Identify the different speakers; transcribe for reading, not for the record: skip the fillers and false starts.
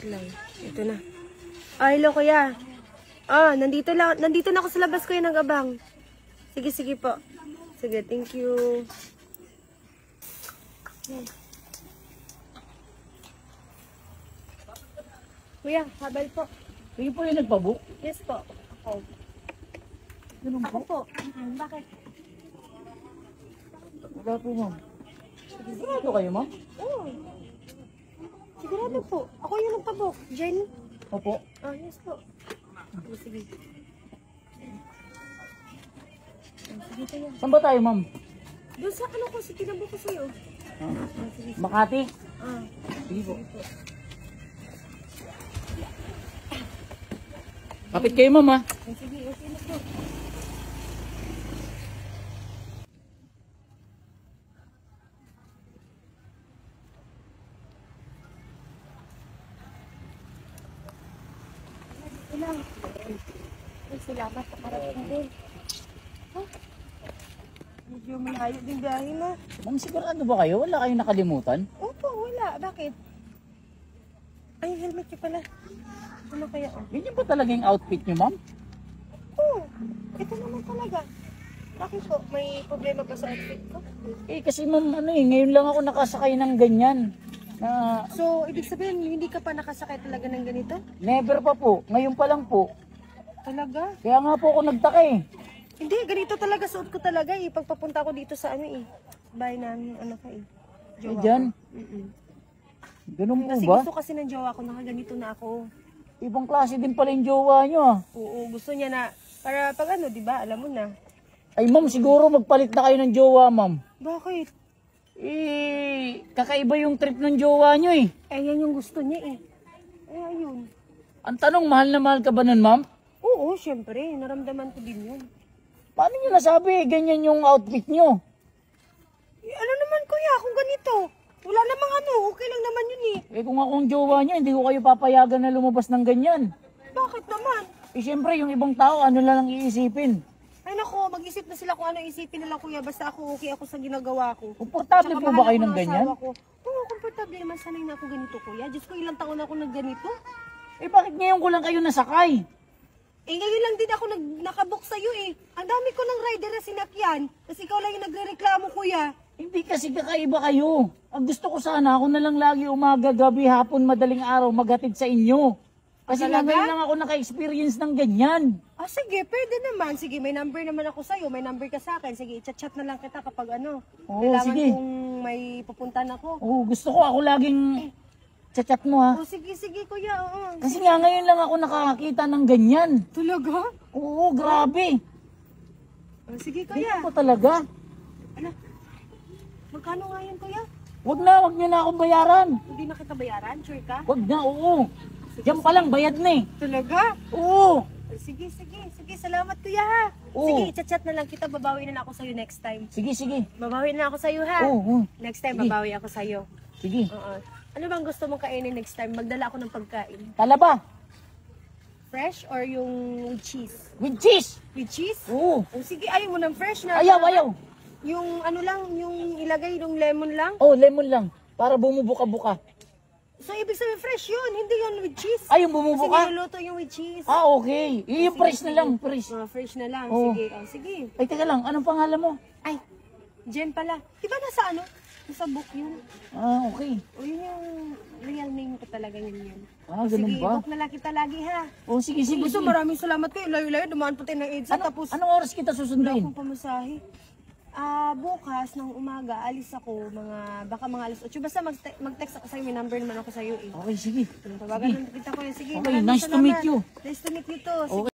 Speaker 1: Lang. Ito na. Ah, hello kuya. Ah, nandito na ako sa labas kuya ng abang. Sige, sige po. Sige, thank you. Kuya, habal po.
Speaker 2: Kayo po yung nagpabook?
Speaker 1: Yes po. Ako.
Speaker 2: Ganun
Speaker 1: Ako
Speaker 2: po?
Speaker 1: po. Bakit?
Speaker 2: Wala po, ma'am. Sigurado kayo, ma'am?
Speaker 1: Oo. Sigurado po. Ako yung nagpabook. Jen?
Speaker 2: Opo.
Speaker 1: Ah, yes po. Sige. Sige tayo.
Speaker 2: Saan ba tayo, ma'am?
Speaker 1: Doon sa ano ko, si tinabok ko sa'yo. Sige.
Speaker 2: Makati?
Speaker 1: Ah.
Speaker 2: Sige po. Kapit kayo, ma'am, ha?
Speaker 1: Sige, okay na po. Ilang. Ay, salamat sa parating din. Huh? Medyo malayo din biyahe na.
Speaker 2: Ma'am, sigurado ba kayo? Wala kayong nakalimutan?
Speaker 1: Opo, wala. Bakit? Ay, helmet niyo pala. Ano kaya? Oh?
Speaker 2: Ganyan ba talaga yung outfit niyo, ma'am?
Speaker 1: Oo, ito naman talaga. Bakit po? May problema ba sa outfit ko?
Speaker 2: Eh, kasi ma'am, ngayon lang ako nakasakay ng ganyan. Na,
Speaker 1: So, ibig sabihin, hindi ka pa nakasakay talaga ng ganito?
Speaker 2: never pa po. Ngayon pa lang po.
Speaker 1: Talaga?
Speaker 2: Kaya nga po ako nagtaka eh.
Speaker 1: Hindi, ganito talaga. Suot ko talaga eh. Pagpapunta ko dito sa ano eh. Bahay namin, ano ka eh.
Speaker 2: Eh, dyan? Ganun po
Speaker 1: Kasi
Speaker 2: ba?
Speaker 1: gusto kasi ng jowa ko, nakaganito na ako.
Speaker 2: Ibang klase din pala yung jowa nyo, ah.
Speaker 1: Oo, gusto niya na, para pag ano, di ba, alam mo na.
Speaker 2: Ay, ma'am, siguro magpalit na kayo ng jowa, ma'am.
Speaker 1: Bakit?
Speaker 2: Eh, kakaiba yung trip ng jowa nyo eh.
Speaker 1: Eh, yan yung gusto niya eh. Eh, ayun.
Speaker 2: Ang tanong, mahal na mahal ka ba nun, ma'am?
Speaker 1: Oo, syempre, naramdaman ko din yun.
Speaker 2: Paano nyo nasabi? Ganyan yung outfit nyo.
Speaker 1: Eh, ano naman kuya, kung ganito? Wala namang ano, okay lang naman yun eh.
Speaker 2: Eh, kung akong jowa nyo, hindi ko kayo papayagan na lumabas ng ganyan.
Speaker 1: Bakit naman?
Speaker 2: Eh, syempre, yung ibang tao, ano lang iisipin.
Speaker 1: Ay nako, mag-isip na sila kung ano isipin nila kuya, basta ako okay ako sa ginagawa ko.
Speaker 2: Komportable
Speaker 1: Tsaka
Speaker 2: po ba
Speaker 1: mahal
Speaker 2: kayo
Speaker 1: ako
Speaker 2: ng
Speaker 1: ng
Speaker 2: ganyan?
Speaker 1: asawa ko. Oo, komportable naman, sanay na ako ganito kuya. Diyos ko, ilang taon na ako nagganito.
Speaker 2: Eh, bakit ngayon ko lang kayo nasakay?
Speaker 1: Eh ngayon lang din ako nakabook sa'yo eh. Ang dami ko ng rider na sinakyan. Kasi ikaw lang yung nagre-reklamo kuya.
Speaker 2: Hindi kasi kakaiba kayo. Ang gusto ko sana, ako na lang lagi umaga, gabi, hapon, madaling araw, maghatid sa inyo. Kasi nga
Speaker 1: Talaga?
Speaker 2: ngayon lang ako naka-experience ng ganyan.
Speaker 1: Ah sige, pwede naman. Sige, may number naman ako sa'yo. May number ka sa akin. Sige, i-chat na lang kita kapag ano.
Speaker 2: Oo,
Speaker 1: kailangan
Speaker 2: sige.
Speaker 1: kong may pupuntan ako.
Speaker 2: Oo, gusto ko ako laging chat mo, ha.
Speaker 1: Oh, sige, sige kuya. Oo.
Speaker 2: Kasi nga ngayon lang ako nakakakita ng ganyan.
Speaker 1: Talaga?
Speaker 2: Oo, grabe.
Speaker 1: Oh, sige
Speaker 2: Hindi
Speaker 1: kuya.
Speaker 2: po talaga.
Speaker 1: Ano? Magkano nga yan kuya?
Speaker 2: Wag nyo na akong bayaran.
Speaker 1: Hindi na kita bayaran? Sure ka?
Speaker 2: Wag na, oo. Diyan pa lang, bayad na eh.
Speaker 1: Talaga?
Speaker 2: Oo.
Speaker 1: Sige, sige, sige. Salamat kuya ha.
Speaker 2: Oo.
Speaker 1: Sige, i-chat na lang kita. Babawi na lang ako sa'yo next time.
Speaker 2: Sige, sige.
Speaker 1: Babawi na ako sa'yo ha.
Speaker 2: Oo.
Speaker 1: Next time,
Speaker 2: Sige.
Speaker 1: babawi ako sa'yo.
Speaker 2: Sige.
Speaker 1: Oo. Ano bang gusto mong kainin next time? Magdala ako ng pagkain.
Speaker 2: Talaba.
Speaker 1: Fresh or yung with cheese?
Speaker 2: With cheese.
Speaker 1: With cheese?
Speaker 2: Oo.
Speaker 1: Oh, sige, ayaw mo ng fresh na.
Speaker 2: Ayaw, ayaw.
Speaker 1: Yung ano lang, yung ilagay yung lemon lang.
Speaker 2: Oh, lemon lang. Para bumubuka-buka.
Speaker 1: So, ibig sabihin fresh yun, hindi yun with cheese.
Speaker 2: Ay, yung
Speaker 1: Kasi
Speaker 2: bumubuka?
Speaker 1: niluluto yung with cheese.
Speaker 2: Ah, okay. Yung fresh na lang, fresh.
Speaker 1: Fresh na lang.
Speaker 2: Oo.
Speaker 1: Sige, oh, sige.
Speaker 2: Ay, teka lang. Anong pangalan mo?
Speaker 1: Ay, Jen pala. Diba nasa ano? Nasa book yun.
Speaker 2: Ah, okay.
Speaker 1: O yun yung real name ko talaga yun.
Speaker 2: Ah, ganun
Speaker 1: Sige,
Speaker 2: ba?
Speaker 1: book na lang kita lagi ha.
Speaker 2: Oh, sige, sige.
Speaker 1: Gusto,
Speaker 2: sige.
Speaker 1: maraming salamat kayo. Layo-layo, dumaan po tayo ng EDSA. Tapos,
Speaker 2: Anong oras kita
Speaker 1: wala
Speaker 2: susunduin?
Speaker 1: akong pamasahe. Bukas ng umaga, alis ako baka mga alas 8. Basta mag-text ako sa'yo, may number naman ako sa'yo eh.
Speaker 2: Okay, sige.
Speaker 1: Tawagan kita ko yun. Sige,
Speaker 2: Okay,
Speaker 1: maraming
Speaker 2: nice to meet
Speaker 1: salamat.
Speaker 2: you.
Speaker 1: Nice to meet you too. Sige.
Speaker 2: Okay.